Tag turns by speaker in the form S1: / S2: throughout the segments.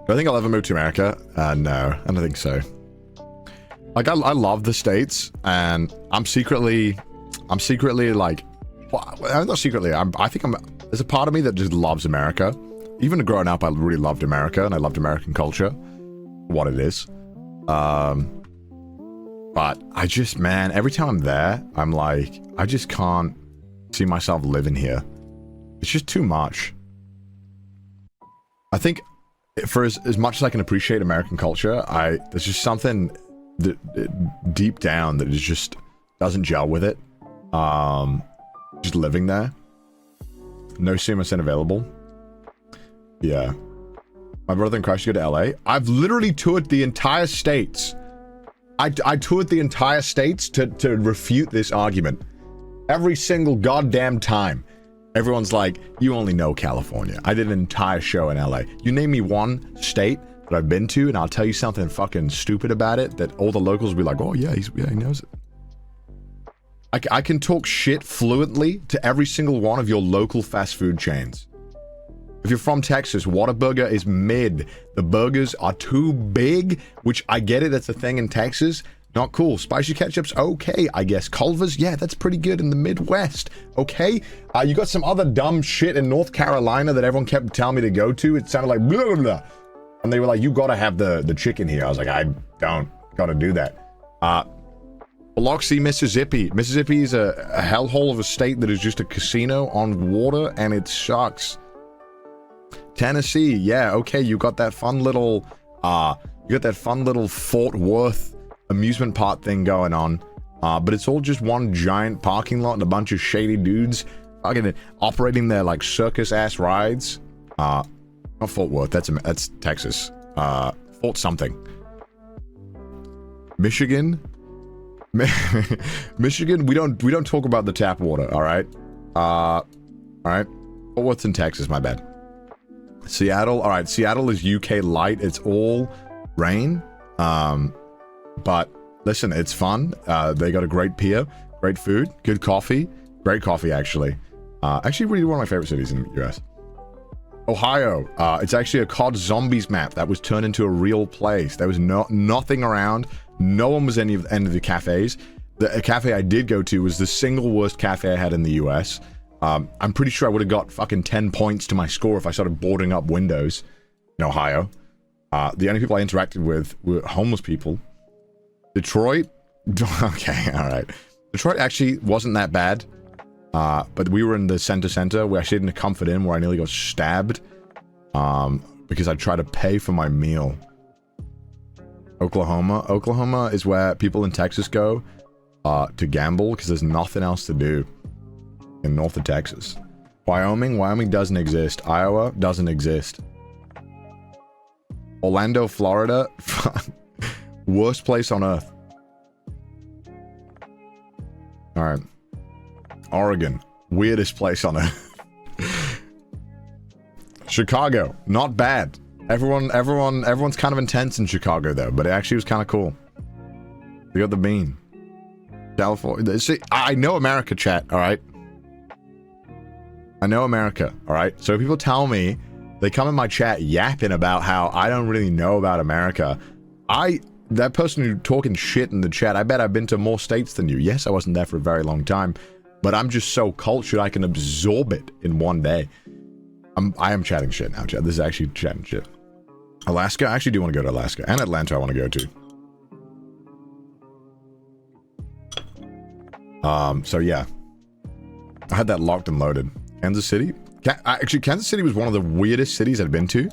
S1: Do I think I'll ever move to America? No, I don't think so. Like, I love the States, and I'm secretly like, well, not secretly, I think there's a part of me that just loves America. Even growing up, I really loved America, and I loved American culture, what it is. But I just, man, every time I'm there, I'm like, I just can't see myself living here. It's just too much. I think for as much as I can appreciate American culture, there's just something that deep down that is just doesn't gel with it. Just living there. No CMSN available. Yeah. My brother in Christ, you go to LA. I've literally toured the entire states. I toured the entire states to refute this argument. Every single goddamn time. Everyone's like, you only know California. I did an entire show in LA. You name me one state that I've been to, and I'll tell you something fucking stupid about it that all the locals will be like, oh yeah, he knows it. I can talk shit fluently to every single one of your local fast food chains. If you're from Texas, Whataburger is mid. The burgers are too big, which I get it, that's a thing in Texas. Not cool. Spicy ketchup's okay, I guess. Culver's, yeah, that's pretty good in the Midwest. Okay? You got some other dumb shit in North Carolina that everyone kept telling me to go to. It sounded like blah, blah, blah. And they were like, you gotta have the chicken here. I was like, I don't gotta do that. Biloxi, Mississippi. Mississippi is a hellhole of a state that is just a casino on water, and it sucks. Tennessee, yeah, okay, you got that fun little Fort Worth amusement park thing going on, but it's all just one giant parking lot and a bunch of shady dudes fucking operating their like circus ass rides. Not Fort Worth, that's Texas. Fort something. Michigan. Michigan, we don't talk about the tap water, all right? All right. Fort Worth's in Texas, my bad. Seattle, all right, Seattle is UK light. It's all rain. But listen, it's fun. They got a great pier, great food, good coffee, great coffee actually. Actually really one of my favorite cities in the US. Ohio, it's actually a COD Zombies map that was turned into a real place. There was nothing around. No one was any of the cafes. The cafe I did go to was the single worst cafe I had in the US. I'm pretty sure I would have got fucking 10 points to my score if I started boarding up windows in Ohio. The only people I interacted with were homeless people. Detroit? Okay, alright. Detroit actually wasn't that bad. But we were in the center. We actually did a Comfort Inn where I nearly got stabbed. Because I tried to pay for my meal. Oklahoma. Oklahoma is where people in Texas go to gamble because there's nothing else to do in north of Texas. Wyoming? Wyoming doesn't exist. Iowa doesn't exist. Orlando, Florida? Worst place on earth. Alright. Oregon. Weirdest place on earth. Chicago. Not bad. Everyone's kind of intense in Chicago though, but it actually was kind of cool. We got the bean. California. See, I know America, chat, alright? I know America, alright? So people tell me, they come in my chat yapping about how I don't really know about America. That person who's talking shit in the chat, I bet I've been to more states than you. Yes, I wasn't there for a very long time, but I'm just so cultured I can absorb it in one day. I am chatting shit now, chat. This is actually chatting shit. Alaska? I actually do want to go to Alaska. And Atlanta I want to go to. So yeah. I had that locked and loaded. Kansas City? Actually, Kansas City was one of the weirdest cities I'd been to.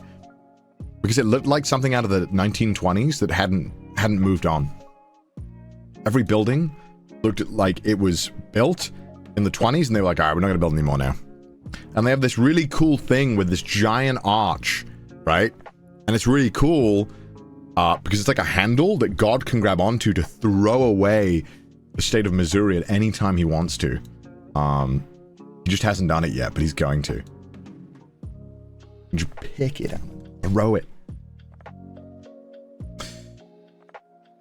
S1: Because it looked like something out of the 1920s that hadn't moved on. Every building looked like it was built in the 20s, and they were like, alright, we're not going to build anymore now. And they have this really cool thing with this giant arch, right? And it's really cool because it's like a handle that God can grab onto to throw away the state of Missouri at any time he wants to. He just hasn't done it yet, but he's going to. Just pick it up, throw it.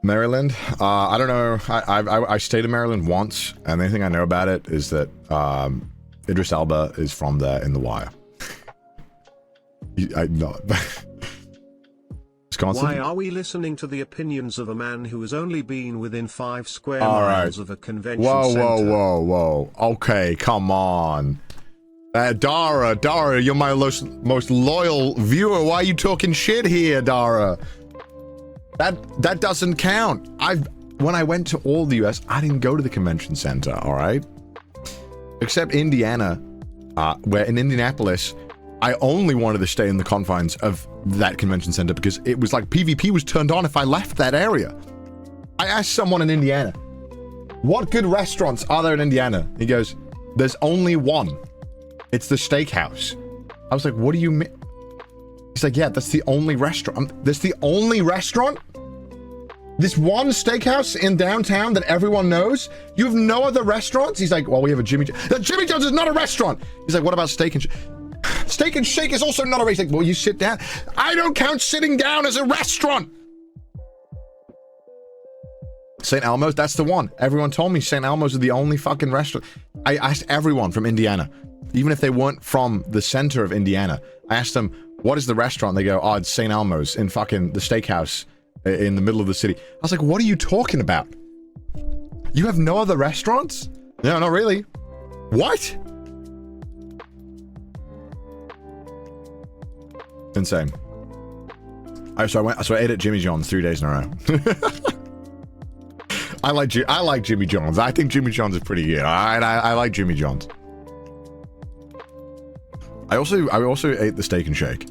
S1: Maryland? I don't know. I stayed in Maryland once, and the only thing I know about it is that Idris Elba is from there in The Wire. I know. Wisconsin.
S2: Why are we listening to the opinions of a man who has only been within 5 square
S1: All
S2: miles
S1: right.
S2: of a convention
S1: Whoa,
S2: center?
S1: whoa. Okay, come on. Dara, you're my most loyal viewer. Why are you talking shit here, Dara? That doesn't count. When I went to all the US, I didn't go to the convention center, all right? Except Indiana, where in Indianapolis, I only wanted to stay in the confines of that convention center because it was like PvP was turned on if I left that area. I asked someone in Indiana, what good restaurants are there in Indiana? He goes, there's only one. It's the steakhouse. I was like, what do you mean? He's like, yeah, that's the only restaurant. That's the only restaurant? This one steakhouse in downtown that everyone knows? You have no other restaurants? He's like, well, we have a Jimmy John's. Jimmy John's is not a restaurant. He's like, what about Steak and Shake? Steak and Shake is also not a restaurant. Well, you sit down. I don't count sitting down as a restaurant. St. Elmo's, that's the one. Everyone told me St. Elmo's is the only fucking restaurant. I asked everyone from Indiana, even if they weren't from the center of Indiana. I asked them, what is the restaurant? They go, oh, it's St. Elmo's in fucking the steakhouse in the middle of the city. I was like, what are you talking about? You have no other restaurants? No, not really. What? Insane. So I ate at Jimmy John's 3 days in a row. I like Jimmy John's. I think Jimmy John's is pretty good. I like Jimmy John's. I also ate the Steak and Shake.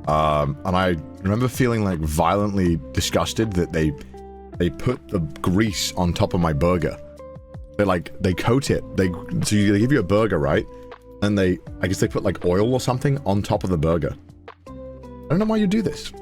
S1: And I remember feeling like violently disgusted that they put the grease on top of my burger. They coat it. They give you a burger, right? And I guess they put like oil or something on top of the burger. I don't know why you do this.